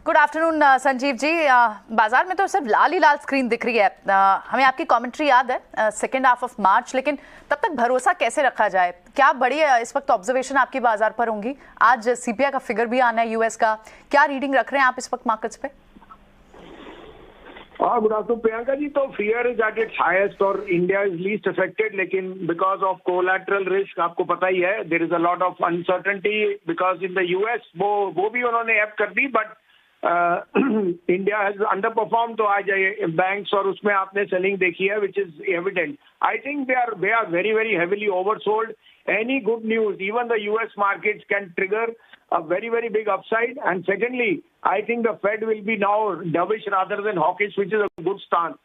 Good afternoon Sanjeev ji. बाजार में तो सिर्फ लाल ही लाल स्क्रीन दिख रही है। हमें आपकी कमेंट्री याद है सेकेंड हाफ ऑफ मार्च, लेकिन तब तक भरोसा कैसे रखा जाए? क्या बड़ी इस वक्त ऑब्जर्वेशन आपकी बाजार पर होंगी? आज सीपीआई का फिगर भी आना है यूएस का, क्या रीडिंग रख रहे हैं आप इस वक्त मार्केट्स पे? Good afternoon Priyanka ji. तो fear is at its highest और इंडिया इज लीस्ट अफेक्टेड, लेकिन बिकॉज ऑफ कोलैटरल रिस्क आपको पता ही है, there is a lot of uncertainty because in the US वो भी उन्होंने ऐप कर दी, but India has underperform. तो आज बैंक्स और उसमें आपने सेलिंग देखी है which is evident. I think they are very very heavily oversold. Any good news, even the US markets can trigger a very, very big upside. And secondly, I think the Fed will be now dovish rather than hawkish, which is a good stance.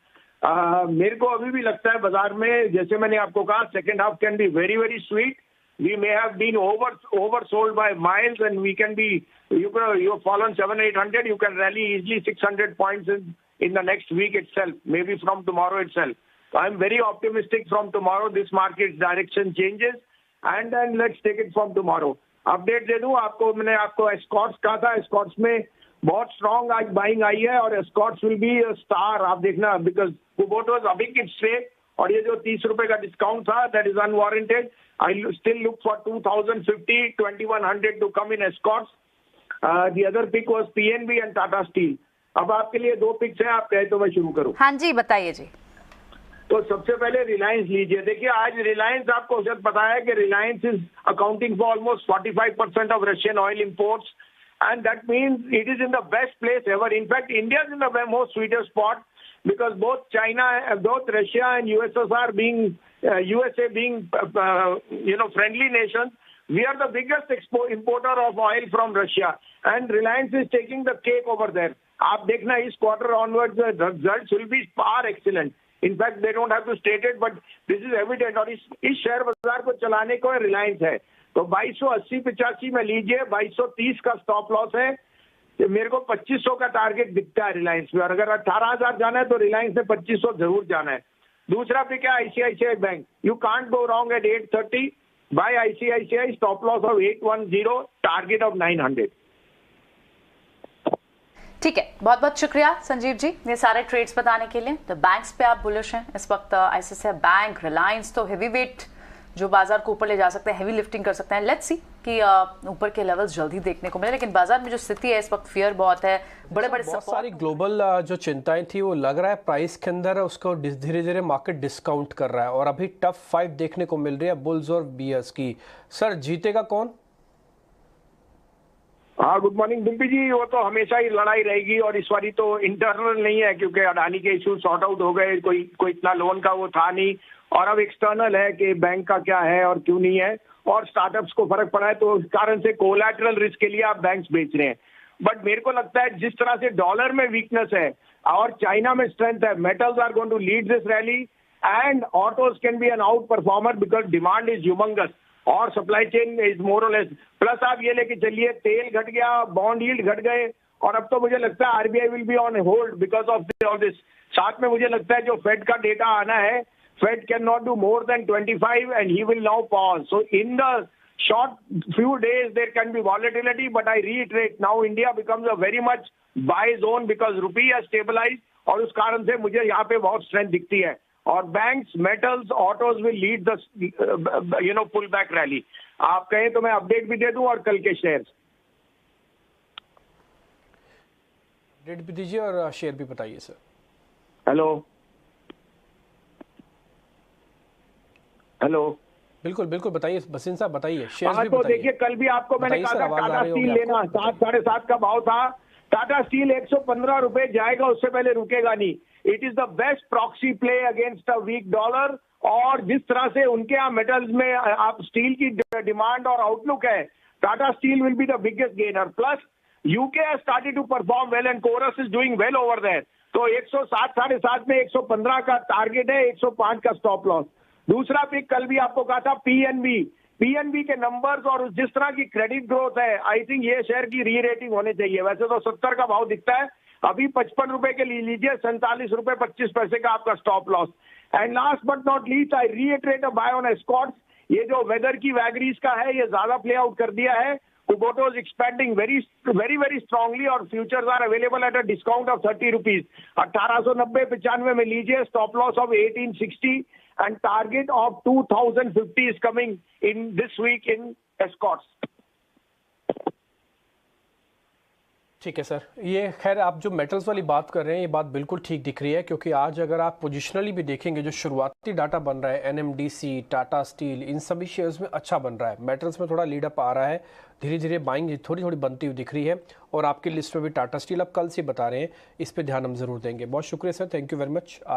मेरे को अभी भी लगता है बाजार में, जैसे मैंने आपको कहा, second half can be very, very sweet. We may have been oversold by miles, and we can be, you have fallen 700-800, you can rally easily 600 points in the next week itself, maybe from tomorrow itself. So I'm very optimistic from tomorrow. This market's direction changes. And then let's take it from tomorrow. Update दे दूं आपको, मैंने आपको Escorts कहा था, Escorts में बहुत strong आज बाइंग आई है और एस्कॉर्ट्स विल बी स्टार। आप देखना, because Kubota was a big straight और ये जो 30 रुपए का डिस्काउंट था, that is unwarranted. I still look for 2050, 2100 to come in Escorts. The other pick was PNB and Tata Steel. अब आपके लिए दो पिक्स हैं, आप कहे तो मैं शुरू करूं? हाँ जी, बताइए जी। तो सबसे पहले रिलायंस लीजिए। देखिए आज रिलायंस, आपको शायद पता है कि Reliance is accounting for almost 45% of Russian oil imports, and that means it is in the best place ever. In fact India is in the most sweeter spot because both Russia and USSR being USA being friendly nations, we are the biggest importer of oil from Russia, and Reliance is taking the cake over there. आप देखना इस quarter onwards the results will be far excellent. In fact, they don't have to state it, but this is evident. और इस share बाजार को चलाने को रिलायंस है। तो 2280-85 में लीजिए, 2230 का स्टॉप लॉस है। मेरे को 2500 का टारगेट दिखता है रिलायंस में, और अगर 18000 जाना है तो रिलायंस में 2500 जरूर जाना है। दूसरा पिक है ICICI Bank. You can't go wrong at 830 buy ICICI, stop loss of 810, target of 900। ठीक है, बहुत बहुत शुक्रिया संजीव जी ये सारे ट्रेड्स बताने के लिए। तो बैंक्स पे आप बुलिश हैं इस वक्त। आईसीआईसीआई बैंक, रिलायंस तो हेवी वेट जो बाजार को ऊपर ले जा सकते हैं, हेवी लिफ्टिंग कर सकते हैं। लेट्स सी कि ऊपर के लेवल्स जल्दी देखने को मिले, लेकिन बाजार में जो स्थिति है इस वक्त फियर बहुत है, बड़े बड़े बहुत सारी ग्लोबल जो चिंताएं थी वो लग रहा है प्राइस के अंदर उसको धीरे धीरे मार्केट डिस्काउंट कर रहा है, और अभी टफ फाइट देखने को मिल रही है बुल्स और बियर्स की। सर जीतेगा कौन? हाँ, गुड मॉर्निंग डिम्पी जी। वो तो हमेशा ही लड़ाई रहेगी, और इस बारी तो इंटरनल नहीं है क्योंकि अडानी के इशू सॉर्ट आउट हो गए, कोई इतना लोन का वो था नहीं, और अब एक्सटर्नल है कि बैंक का क्या है और क्यों नहीं है, और स्टार्टअप्स को फर्क पड़ा है, तो उस कारण से कोलैटरल रिस्क के लिए आप बैंक्स बेच रहे हैं। बट मेरे को लगता है जिस तरह से डॉलर में वीकनेस है और चाइना में स्ट्रेंथ है, metals are going to lead this rally, and autos can be an outperformer because demand is humongous और सप्लाई चेन इज मोर और लेस। प्लस आप ये लेके चलिए, तेल घट गया, बॉन्ड यील्ड घट गए, और अब तो मुझे लगता है RBI will be on hold because of all this. साथ में मुझे लगता है जो फेड का डेटा आना है, Fed cannot do more than 25 and he will now pause. So in the short few days there can be volatility, but I reiterate, now India becomes a very much buy zone because rupee has stabilized, और उस कारण से मुझे यहाँ पे बहुत strength दिखती है, और banks, metals, autos will lead the pull back rally. आप कहें तो मैं अपडेट भी दे दूं और कल के शेयर्स अपडेट भी दीजिए और शेयर भी बताइए सर। हेलो, बिल्कुल बिल्कुल बताइए बसिन साहब, बताइए शेयर्स भी तो बताइए। देखिए कल भी आपको मैंने कहा था टाटा स्टील लेना, 7-7.5 का भाव था। टाटा स्टील 115 रुपए जाएगा, उससे पहले रुकेगा नहीं। It is the best proxy play against a weak dollar, और जिस तरह से उनके यहाँ मेटल्स में आप स्टील की डिमांड और आउटलुक है, Tata Steel will be the biggest gainer. Plus UK has started to perform well and Corus is doing well over there. तो 107-7.5 में 115 का टारगेट है, 105 का स्टॉप लॉस। दूसरा पिक कल भी आपको कहा था पीएनबी के नंबर्स और जिस तरह की क्रेडिट ग्रोथ है, आई थिंक ये शेयर की री रेटिंग होनी चाहिए। वैसे तो 70 का भाव दिखता है, अभी 55 रुपए के लिए लीजिए, 47 रुपए 25 पैसे का आपका stop loss. And last but not least, I reiterate a buy on Escorts. ये जो वेदर की वैगरीज का है, ये ज्यादा प्ले आउट कर दिया है, Kubota is expanding very strongly और futures are available at a discount of 30 rupees. 1890-95 में लीजिए, stop loss of 1860 and target of 2050 is coming in this week in Escorts. ठीक है सर, ये खैर आप जो मेटल्स वाली बात कर रहे हैं ये बात बिल्कुल ठीक दिख रही है, क्योंकि आज अगर आप पोजिशनली भी देखेंगे जो शुरुआती डाटा बन रहा है NMDC, टाटा स्टील, इन सभी शेयर्स में अच्छा बन रहा है। मेटल्स में थोड़ा लीडअप आ रहा है, धीरे धीरे बाइंग थोड़ी थोड़ी बनती हुई दिख रही है। और आपकी लिस्ट में भी टाटा स्टील आप कल से बता रहे हैं, इस पर ध्यान हम जरूर देंगे। बहुत शुक्रिया sir, thank you very much. आज